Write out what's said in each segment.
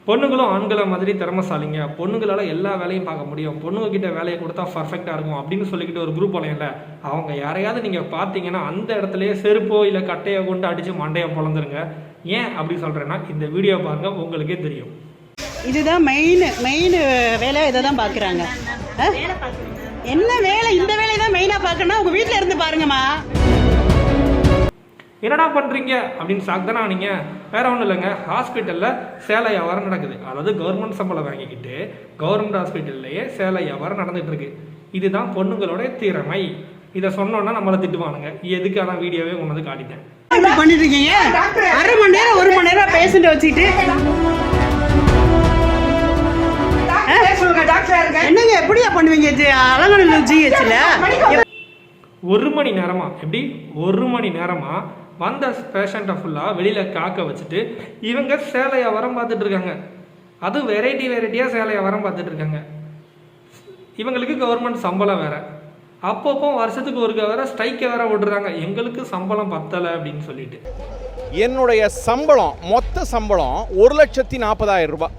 பொண்ணுங்களும் ஆண்களை மாதிரி திறமைசாலிங்க, பொண்ணுங்களால் எல்லா வேலையும் பார்க்க முடியும், பொண்ணுங்ககிட்ட வேலையை கொடுத்தா பர்ஃபெக்டாக இருக்கும் அப்படின்னு சொல்லிக்கிட்டு ஒரு குரூப் வளையல. அவங்க யாரையாவது நீங்கள் பார்த்தீங்கன்னா அந்த இடத்துலையே செருப்போ இல்லை கட்டையை கொண்டு அடித்து மண்டையை பொழந்துருங்க. ஏன் அப்படி சொல்கிறேன்னா இந்த வீடியோ பாருங்கள், உங்களுக்கே தெரியும். இதுதான் மெயின் வேலை. இதை தான் பார்க்குறாங்க. என்ன வேலை? இந்த வேலையை தான் மெயினாக பார்க்கணும். உங்கள் வீட்டில் இருந்து பாருங்கம்மா. என்னடா பண்ணுறீங்க அப்படின்னு ஷாக் தானே நீங்கள்? வேற ஒன்றும் இல்லைங்க, ஹாஸ்பிட்டலில் சேலை வியாபாரம் நடக்குது. அதாவது கவர்மெண்ட் சம்பளம் வாங்கிக்கிட்டு கவர்மெண்ட் ஹாஸ்பிட்டல்லையே சேலை வியாபாரம் நடந்துகிட்டு இருக்கு. இதுதான் பொண்ணுங்களோட திறமை. இதை சொன்னோன்னா நம்மளை திட்டுவானுங்க. எதுக்கான வீடியோவே கொண்டு வந்து காட்டிட்டேன். பண்ணிட்டு இருக்கீங்க அரை மணி நேரம் 1 மணி நேரம் பேஷண்ட் வச்சுக்கிட்டு என்னங்க எப்படியா பண்ணுவீங்க? அலங்கநல்லூர் ஜிஹெச்ல 1 மணி நேரமா? எப்படி 1 மணி நேரமா வந்த பேஷண்ட்டை ஃபுல்லாக வெளியில் காக்க வச்சுட்டு இவங்க சேலை வியாபாரம் பார்த்துட்டு இருக்காங்க. அது வெரைட்டியாக சேலை வியாபாரம் பார்த்துட்டு இருக்காங்க. இவங்களுக்கு கவர்மெண்ட் சம்பளம் வேற, அப்பப்போ வருஷத்துக்கு ஒருக்க வேற ஸ்ட்ரைக்கை வேற விடுறாங்க, எங்களுக்கு சம்பளம் பத்தலை அப்படின்னு சொல்லிட்டு. என்னுடைய சம்பளம், மொத்த சம்பளம் 1,40,000 ரூபாய்.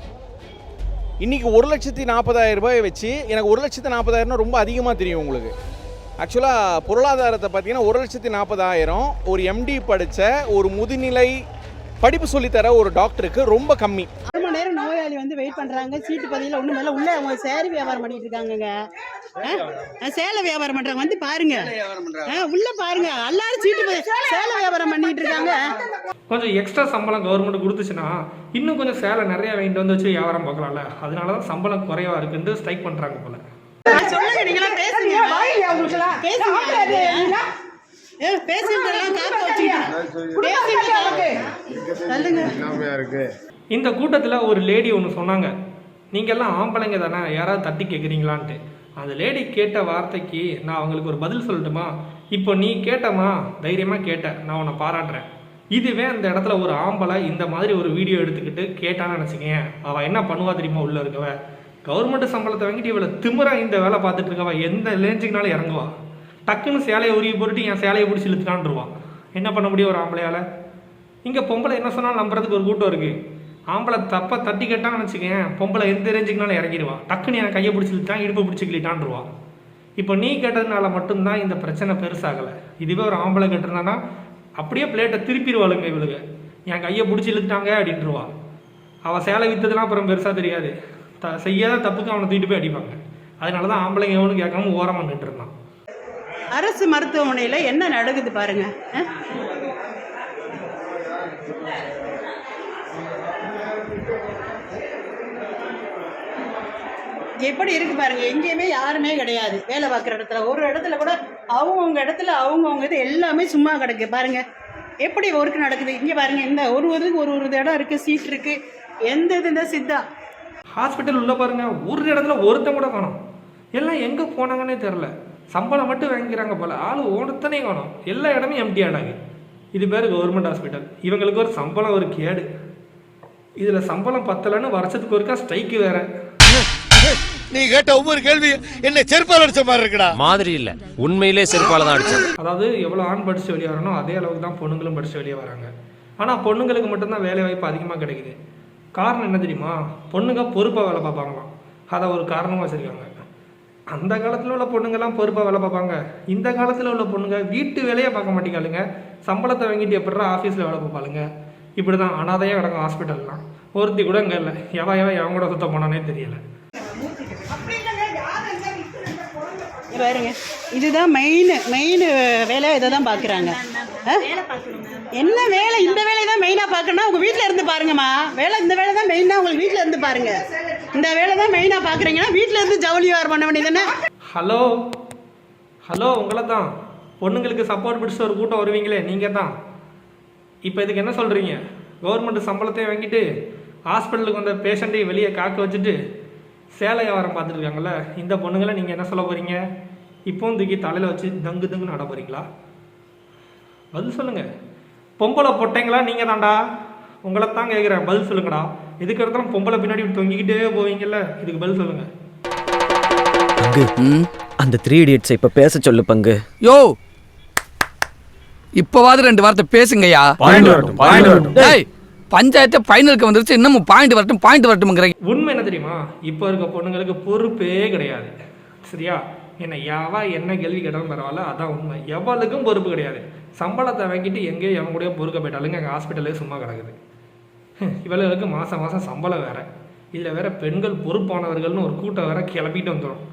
இன்றைக்கி 1,40,000 ரூபாயை வச்சு எனக்கு 1,40,000 ரொம்ப அதிகமாக தெரியும் உங்களுக்கு. ஆக்சுவலாக பொருளாதாரத்தை பார்த்தீங்கன்னா 1,40,000 ஒரு எம்டி படித்த ஒரு முதுநிலை படிப்பு சொல்லித்தர ஒரு டாக்டருக்கு ரொம்ப கம்மி. 1 மணி நேரம் நோயாளி வந்து வெயிட் பண்ணுறாங்க. சீட்டு பதியில் ஒன்றும் மேலே உள்ளே அவங்க சேலை வியாபாரம் பண்ணிட்டு இருக்காங்க. சேலை வியாபாரம் பண்ணுறாங்க, வந்து பாருங்க, உள்ள பாருங்க, எல்லாரும் சீட்டு சேலை வியாபாரம் பண்ணிட்டு இருக்காங்க. கொஞ்சம் எக்ஸ்ட்ரா சம்பளம் கவர்மெண்ட் கொடுத்துச்சுன்னா இன்னும் கொஞ்சம் சேலை நிறைய வாங்கிட்டு வந்து வச்சு வியாபாரம் பார்க்கலாம்ல. அதனால தான் சம்பளம் குறைவா இருக்குன்னு ஸ்ட்ரைக் பண்ணுறாங்க போல. சொல்லுங்க, நீங்களா பேசுங்க. இந்த கூட்டத்தில் ஒரு லேடி ஒன்று சொன்னாங்க, நீங்கள்லாம் ஆம்பளைங்க தானே, யாராவது தட்டி கேட்குறீங்களான்ட்டு. அந்த லேடி கேட்ட வார்த்தைக்கு நான் அவங்களுக்கு ஒரு பதில் சொல்லட்டுமா? இப்போ நீ கேட்டமா, தைரியமாக கேட்ட, நான் உன்னை பாராட்டுறேன். இதுவே அந்த இடத்துல ஒரு ஆம்பளை இந்த மாதிரி ஒரு வீடியோ எடுத்துக்கிட்டு கேட்டான்னு நினச்சிக்கேன், அவள் என்ன பண்ணுவா தெரியுமா? உள்ளே இருக்கவ கவர்மெண்ட் சம்பளத்தை வாங்கிட்டு இவ்வளோ திமிரா இந்த வேலை பார்த்துட்டு இருக்கவா எந்த லேஞ்சுக்குனாலும் இறங்குவா. டக்குன்னு சேலையை உருகி போட்டுட்டு என் சேலையை பிடிச்சி இழுத்துக்கான்ருவான். என்ன பண்ண முடியும் ஒரு ஆம்பளையால்? இங்கே பொம்பளை என்ன சொன்னாலும் நம்புறதுக்கு ஒரு கூட்டம் இருக்குது. ஆம்பளை தப்பாக தட்டி கேட்டான்னு நினச்சிக்கேன், பொம்பளை எந்த ரேஞ்சுக்குனாலும் இறங்கிடுவா. டக்குன்னு என் கையை பிடிச்சி இழுத்தான், இடுப்பை பிடிச்சி கிளிட்டான்ருவா. இப்போ நீ கேட்டதுனால மட்டும்தான் இந்த பிரச்சனை பெருசாகலை. இதுவே ஒரு ஆம்பளை கேட்டிருந்தானா அப்படியே பிளேட்டை திருப்பிடுவாளுங்க. இவளுங்க என் கையை பிடிச்சி இழுத்துட்டாங்க அப்படின்ட்டுருவா. அவள் சேலை விற்றதுலாம் அப்புறம் பெருசாக தெரியாது, செய்யாத தப்புக்கு அவனை தூக்கிட்டு போய் அடிப்பாங்க. அதனால தான் ஆம்பளைங்க எவனும் கேட்காம ஓரமாக நின்று இருந்தான். அரசு மருத்துவமனையில் என்ன நடக்குது பாருங்க. எப்படி இருக்கு பாருங்க. எங்கேயுமே யாருமே கிடையாது வேலை பார்க்குற இடத்துல. ஒரு இடத்துல கூட அவங்கவுங்க இடத்துல அவங்கவுங்க இது எல்லாமே சும்மா கிடக்கு பாருங்க. எப்படி ஒர்க் நடக்குது இங்கே பாருங்க. இந்த ஒரு இடம் இருக்குது, சீட் இருக்குது. எந்த இது இந்த சித்தா ஹாஸ்பிட்டல் உள்ள பாருங்க, ஒரு இடத்துல ஒருத்தன் கூட காணும். எல்லாம் எங்கே போனாங்கன்னே தெரில. சம்பளம் மட்டும் வாங்கிக்கிறாங்க போல, ஆள் ஒருத்தனே காணும். எல்லா இடமும் எம்டி ஆடாங்க. இது பேர் கவர்மெண்ட் ஹாஸ்பிட்டல். இவங்களுக்கு ஒரு சம்பளம் ஒரு கேடு. இதில் சம்பளம் பத்தலைன்னு வருஷத்துக்கு ஒருக்கா ஸ்ட்ரைக்கு வேற. நீ கேட்ட ஒவ்வொரு கேள்வி என்ன செருப்பால் அடிச்ச மாதிரி இருக்குடா. மாதிரி இல்ல, உண்மையிலே செருப்பால தான் அடிச்சது. அதாவது எவ்வளோ ஆண் படிச்சு வெளியே வரணும் அதே அளவுக்கு தான் பொண்ணுங்களும் படிச்சு வெளியே வராங்க. ஆனால் பொண்ணுங்களுக்கு மட்டும்தான் வேலை வாய்ப்பு அதிகமாக கிடைக்குது. காரணம் என்ன தெரியுமா? பொண்ணுங்க பொறுப்பாக வேலை பார்ப்பாங்களாம். அதை ஒரு காரணமாக வச்சுருக்காங்க. அந்த காலத்தில் உள்ள பொண்ணுங்கள்லாம் பொறுப்பாக வேலை பார்ப்பாங்க. இந்த காலத்தில் உள்ள பொண்ணுங்க வீட்டு வேலையை பார்க்க மாட்டேங்காளுங்க. சம்பளத்தை வாங்கிட்டு எப்படிடா ஆஃபீஸில் வேலை பார்ப்பாளுங்க. இப்படி தான் அனாதையாக கிடக்கும் ஹாஸ்பிட்டல்லாம். ஒருத்தி கூட இங்கே இல்லை. எவன் கூட சுத்தம் போனானே தெரியலை. பாருங்க, இதுதான் மெயின் வேலை. இதை தான் பார்க்குறாங்க. என்ன வேலை? இந்த வேலையை தான் மெயினாக பார்க்கணும். உங்கள் வீட்டில் இருந்து பாருங்கம்மா. இந்த வேலை தான் மெயினாக உங்களுக்கு வீட்டில் இருந்து பாருங்க. இந்த வேலை தான் மெயினாக பார்க்குறீங்கன்னா வீட்டில் இருந்து ஜவுளி வியாபாரம் பண்ண வேண்டியதானே. ஹலோ உங்களை தான். பொண்ணுங்களுக்கு சப்போர்ட் பிடிச்சி ஒரு கூட்டம் வருவீங்களே, நீங்கள் தான். இப்போ இதுக்கு என்ன சொல்கிறீங்க? கவர்மெண்ட் சம்பளத்தையும் வாங்கிட்டு ஹாஸ்பிட்டலுக்கு வந்த பேஷண்ட்டையும் வெளியே காக்க வச்சுட்டு சேலை வியாபாரம் பார்த்துருக்காங்கல்ல, இந்த பொண்ணுங்களை நீங்கள் என்ன சொல்ல போகிறீங்க? இப்போவும் தூக்கி தலையில் வச்சு தங்குன்னு நட போகிறீங்களா? பதில் சொல்லுங்கள். பொம்பளை பொட்டைங்களா நீங்கள் தான்டா, உங்களை தான் கேட்குறேன், பதில் சொல்லுங்கடா. இதுக்கு இடத்துல பொம்பளை பின்னாடி தொங்கிக்கிட்டே போவீங்கல்ல, இதுக்கு பதில் சொல்லுங்கள். அந்த 3 Idiots இப்ப பேச சொல்லு பங்கு. யோ, இப்பவாது 2 வார்த்தை பேசுங்கய்யா. பஞ்சாயத்து ஃபைனலுக்கு வந்துருச்சு, இன்னமும் பாயிண்ட் வரட்டும்ங்கிறீங்க. உண்மை என்ன தெரியுமா, இப்போ இருக்க பொண்ணுங்களுக்கு பொறுப்பே கிடையாது. சரியா? என்ன கேள்வி கேட்டாலும் பரவாயில்ல, அதான் உண்மை. எவளுக்கும் பொறுப்பு கிடையாது. சம்பளத்தை வாங்கிட்டு எங்கேயோ எவன் கூட பொறுக்க போயிட்டாலுங்க அங்கே ஹாஸ்பிட்டலே சும்மா கிடக்குது. இவளுக்கு மாதம் மாதம் சம்பளம் வேறு, இதில் வேற பெண்கள் பொறுப்பானவர்கள்னு ஒரு கூட்டம் வேற கிளப்பிட்டு வந்துடும்.